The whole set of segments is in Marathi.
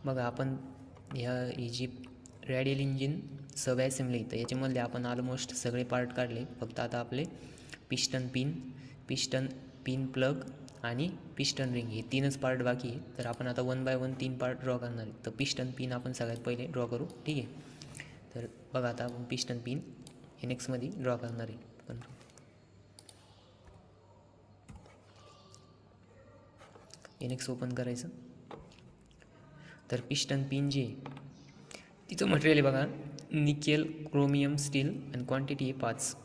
बघा आपण ही जी रॅडियल इंजिन सब असेंब्ली, तर याच्यामधले आपण ऑलमोस्ट सगळे पार्ट काढले. फक्त आता आपले पिस्टन पिन प्लग आणि पिस्टन रिंग हे 3च पार्ट बाकी आहे. तर आपण आता 1 बाय 1 3 पार्ट ड्रॉ करणार आहे. तर पिस्टन पिन आपण सगळ्यात पहिले ड्रॉ करू, ठीक आहे. तर बघा आता आपण पिस्टन पिन हे नेक्स्टमध्ये ड्रॉ करणार आहे. नेक्स्ट ओपन करायचं. तर पिस्टन पिन जे तिचं मटेरियल आहे बघा, निकेल क्रोमियम स्टील आणि क्वांटिटी आहे 5.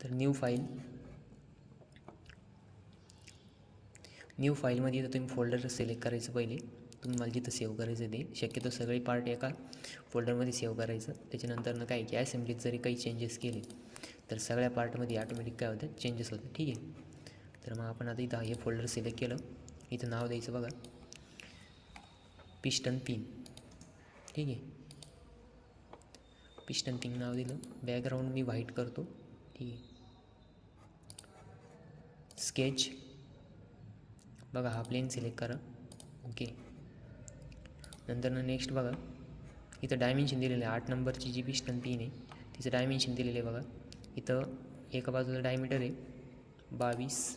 तर न्यू फाईलमध्ये तर तुम्ही फोल्डर सिलेक्ट करायचं पहिले. तुम्हाला जिथं सेव्ह करायचं ते शक्यतो सगळे पार्ट एका फोल्डरमध्ये सेव्ह करायचं. त्याच्यानंतर काय की असेंब्लीत जरी काही चेंजेस केले तर सगळ्या पार्टमध्ये ऑटोमॅटिक काय होतं, चेंजेस होतं, ठीक आहे. तर मग आपण आता इथं हे फोल्डर सिलेक्ट केलं. इथं नाव द्यायचं बघा पिस्टन पिन, ठीक आहे. पिस्टन पिन नाव दिलं. बॅकग्राऊंड मी व्हाईट करतो, ठीक आहे. स्केच बघा हा प्लेन सिलेक्ट करा, ओके. नंतर नेक्स्ट बघा इथं डायमेन्शन दिलेलं आहे. 8 नंबरची जी पिस्टन पिन आहे तिचं डायमेन्शन दिलेलं आहे बघा. इथं एका बाजूला डायमीटर आहे 22.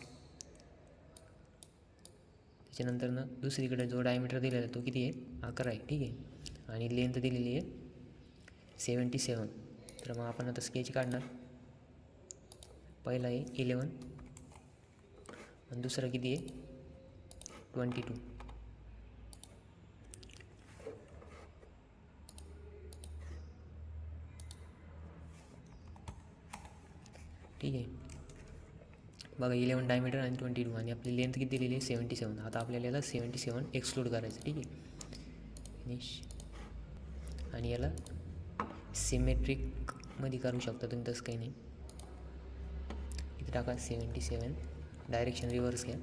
त्याच्यानंतर दुसरीकडे जो डायमीटर दिलेला आहे तो किती आहे, 11 आहे, ठीक आहे. आणि लेंथ दिलेली आहे 77. तर मग आपण आता स्केच काढणार. पहिला आहे 11 आणि दुसरा किती आहे 22. ठीक आहे. बघा 11 डायमीटर आणि 22 आणि आपली लेंथ किती दिलेली आहे 77. आता आपल्याला याला 77 एक्सक्लूड करायचं, ठीक आहे. फिनिश. आणि याला सिमेट्रिकमध्ये करू शकता तुम्ही, तसं काही नाही. इथे टाका 77, डायरेक्शन रिव्हर्स घ्या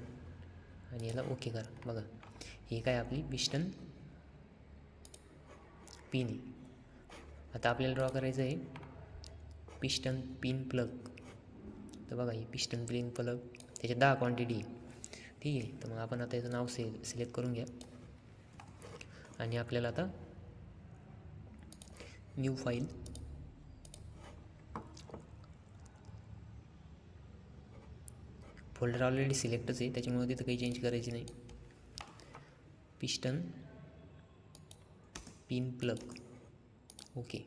आणि याला ओके करा. बघा हे काय आपली पिस्टन पिन आहे. आता आपल्याला ड्रॉ करायचं आहे पिस्टन पिन प्लग. तर बघा ही पिस्टन पिन प्लग त्याच्यात 10 क्वांटिटी आहे, ठीक आहे. तर मग आपण आता याचं नाव सिलेक्ट करून घ्या आणि आपल्याला आता न्यू फाईल, फोल्डर ऑलरेडी सिलेक्टच आहे त्याच्यामुळे तिथं काही चेंज करायची नाही. Piston pin plug, okay.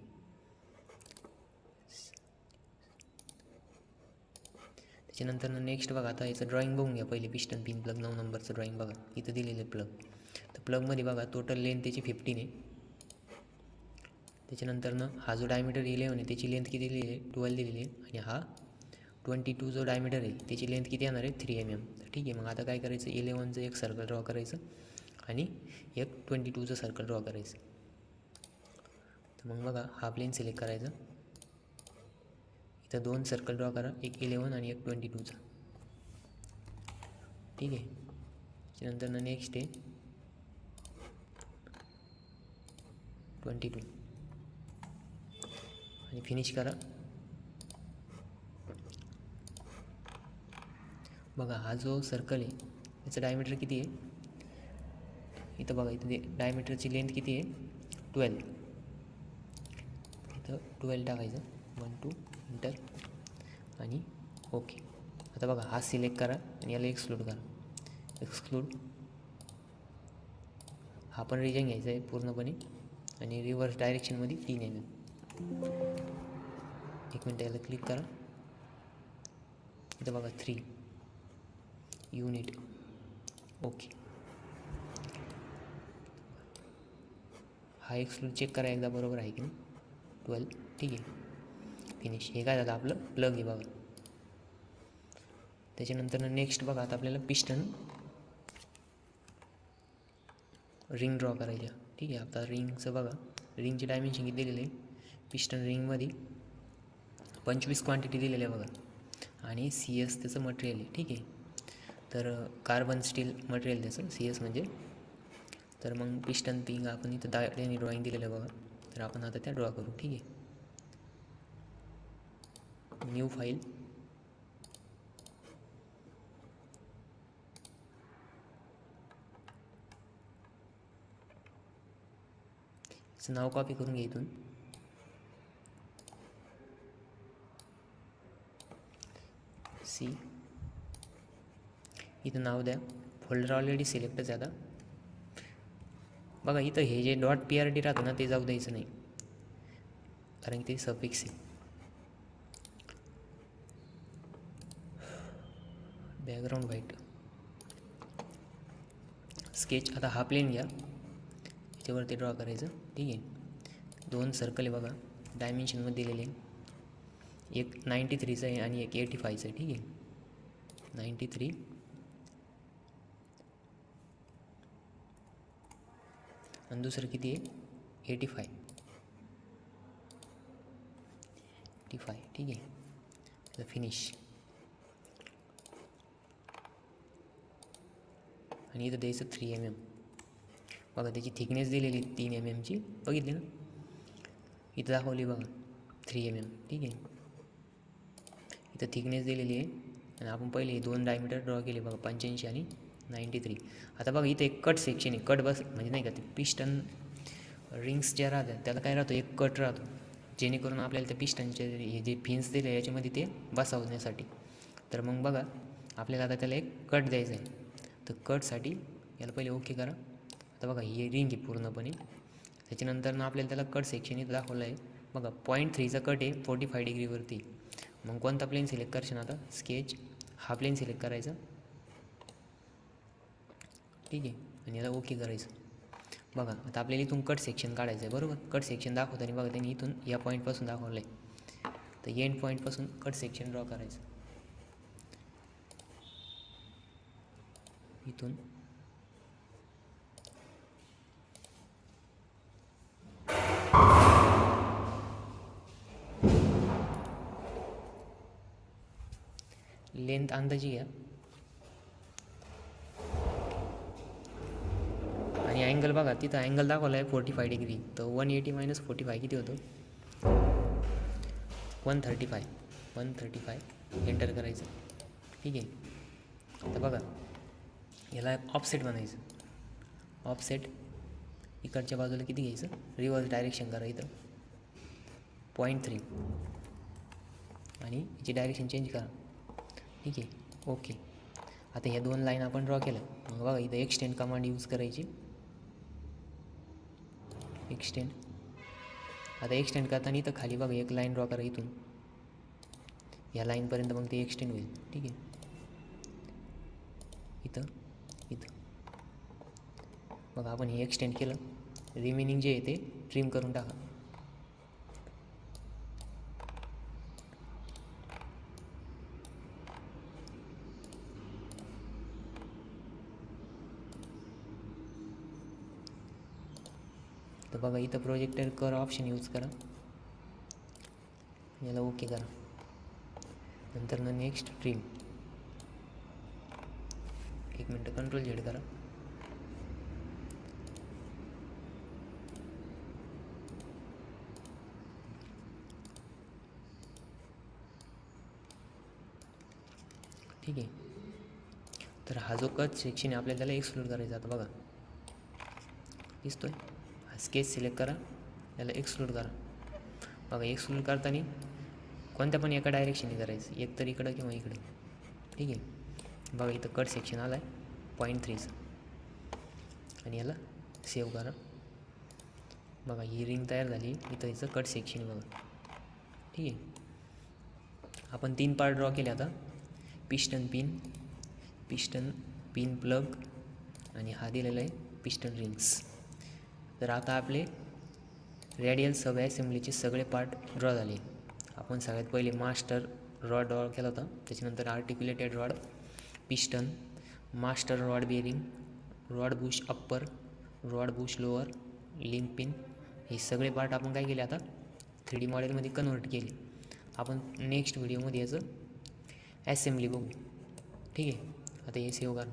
त्याच्यानंतर नेक्स्ट बघा आता याचं ड्रॉइंग बघून घ्या पहिले. पिस्टन पिन प्लग 9 नंबरचं ड्रॉइंग बघा इथं दिलेलं आहे प्लग. तर प्लगमध्ये बघा टोटल लेंथ त्याची 15 आहे. त्याच्यानंतर हा जो डायमीटर 11 आहे त्याची लेंथ किती दिलेली आहे 12 दिलेली आहे. आणि हा 22 जो डायमीटर आहे त्याची लेंथ किती येणार आहे 3 mm. ठीक आहे. मग आता काय करायचं 11चं एक सर्कल ड्रॉ करायचं आणि एक 22चं सर्कल ड्रॉ करायचं. तर मग बघा हा प्लेन सिलेक्ट करायचा. इथं 2 सर्कल ड्रॉ करा, एक 11 आणि एक 22चा, ठीक आहे. त्यानंतर नेक्स्ट आहे 22 आणि फिनिश करा. बघा हा जो सर्कल आहे याचं डायमीटर किती आहे, इथं बघा इथं डायमीटरची लेंथ किती आहे 12. इथं 12 टाकायचं 1 2 एंटर आणि ओके. आता बघा हा सिलेक्ट करा आणि याला एक्सक्लूड करा. एक्सक्लूड हा पण रिजन घ्यायचा आहे पूर्णपणे आणि रिव्हर्स डायरेक्शनमध्ये 3 mm. एक मिनटं याला क्लिक करा. इथं बघा 3 युनिट, ओके. हा एक्सक्लूड चेक करा एकदा बरोबर आहे की नाही 12, ठीक आहे. फिनिश. हे काय झालं आपलं प्लग आहे बघा. त्याच्यानंतर नेक्स्ट बघा आता आपल्याला पिस्टन रिंग ड्रॉ करायच्या, ठीक आहे. आता रिंगचं बघा रिंगचे डायमेन्शन किती दिलेले आहे. पिस्टन रिंगमध्ये 25 क्वांटिटी दिलेली आहे बघा आणि CS त्याचं मटेरियल आहे, ठीक आहे. तर कार्बन स्टील मटेरियल त्याचं CS म्हणजे. तर मग पिस्टन पिंग आपण इथं त्यांनी ड्रॉइंग दिलेलं आहे बघा. तर आपण आता त्या ड्रॉ करू, ठीक आहे. न्यू फाईल, याचं नाव कॉपी करून घ्या इथून. सी इथं नाव द्या. फोल्डर ऑलरेडी सिलेक्टच आहे आता. बघा इथं हे जे .prd राहतं ना ते जाऊ द्यायचं नाही, कारण ते सफिक्स आहे. Background white. स्केच आता हा प्लेन घ्या, याच्यावरती ड्रॉ करायचं. ठीक आहे. 2 सर्कल आहे बघा, डायमेन्शनमध्ये दिलेले. एक 93चं आहे आणि एक 85चं आहे. ठीक आहे. 93 आणि दुसरं किती आहे 85. ठीक आहे. तर फिनिश. आणि इथं द्यायचं 3 mm. बघा त्याची थिकनेस दिलेली 3 mm बघितली ना, इथं दाखवली बघा 3 mm. ठीक आहे. इथं थिकनेस दिलेली आहे आणि आपण पहिले 2 डायमीटर ड्रॉ केले बघा, 85 आणि 93. आता बघा इथं एक कट सेक्शन आहे. कट बस म्हणजे नाही का, ते पिस्टन रिंग्स ज्या राहतात त्याला काय राहतो, एक कट राहतो, जेणेकरून आपल्याला त्या पिस्टनचे हे जे फिन्स दिले याच्यामध्ये ते बसवण्यासाठी. तर मग बघा आपल्याला आता त्याला एक कट द्यायचा आहे. तर कटसाठी याला पहिले ओके करा. आता बघा ही रिंग आहे पूर्णपणे. त्याच्यानंतर ना आपल्याला त्याला कट सेक्शन इथं दाखवलं आहे बघा. 0.3चा कट आहे 45 डिग्रीवरती. मग कोणता प्लेन सिलेक्ट करशील आता, स्केच हा प्लेन सिलेक्ट करायचा. ठीक आहे. आणि याला ओके करायचं. बघा आता आपल्याला इथून कट सेक्शन काढायचं आहे बरोबर. कट सेक्शन दाखवताना बघा त्यांनी इथून या पॉईंटपासून दाखवलं आहे, तर एंड पॉईंटपासून कट सेक्शन ड्रॉ करायचं. इथून लेंथ अंदाजी घ्या आणि अँगल बघा, तिथं अँगल दाखवला आहे 45 डिग्री. तर 180 - 45 किती होतं, 135. एंटर करायचं. ठीक आहे. आता बघा याला ऑफसेट बनायचं. ऑफसेट इकडच्या बाजूला किती घ्यायचं, रिव्हर्स डायरेक्शन करा इथं 0.3 आणि याची डायरेक्शन चेंज करा. ठीक आहे. ओके. आता ह्या 2 लाईन आपण ड्रॉ केल्या. मग बघा इथं एक्सटेंड कमांड यूज करायची. एक्सटेंड. आता एक्सटेंड करताना इथं खाली बघा एक लाईन ड्रॉ करा इथून या लाईनपर्यंत, मग ते एक्सटेंड होईल. ठीक आहे. इथं बघा आपण हे एक्सटेंड केलं. रिमेनिंग जे आहे ते ट्रिम करून टाका. तर बघा इथं प्रोजेक्टर कर ऑप्शन यूज करा, याला ओके करा. नंतर ना नेक्स्ट ट्रिम. 1 मिनटं Ctrl Z करा. ठीक आहे. तर हा जो कट सेक्शन आहे आपल्याला त्याला एक्सक्लूड करायचा. आता बघा दिसतोय, हा स्केच सिलेक्ट करा, याला एक्सक्लूड करा. बघा एक्सक्लूड करताना कोणत्या पण एका डायरेक्शनने करायचं, एक तर इकडं किंवा इकडे. ठीक आहे. बघा इथं कट सेक्शन आला आहे 0.3चं आणि याला सेव्ह करा. बघा ही रिंग तयार झाली. इथं याचं कट सेक्शन बघा. ठीक आहे. आपण 3 पार्ट ड्रॉ केले. आता पिस्टन पिन प्लग आणि हा दिलेला आहे पिस्टन रिंग्स. तर आता आपले रेडियल सब असेंब्लीचे सगळे पार्ट ड्रॉ झाले. आपण सगळ्यात पहिले मास्टर रॉड ड्रॉ केला होता, त्याच्यानंतर articulated rod, piston, master rod bearing, rod bush upper, rod bush lower, link pin, हे सगळे पार्ट आपण काय केले आता 3D मॉडेलमध्ये कन्वर्ट केले. आपण नेक्स्ट व्हिडिओमध्ये याचं असेंब्ली बघू. ठीक आहे. आता हे सेव्ह करा.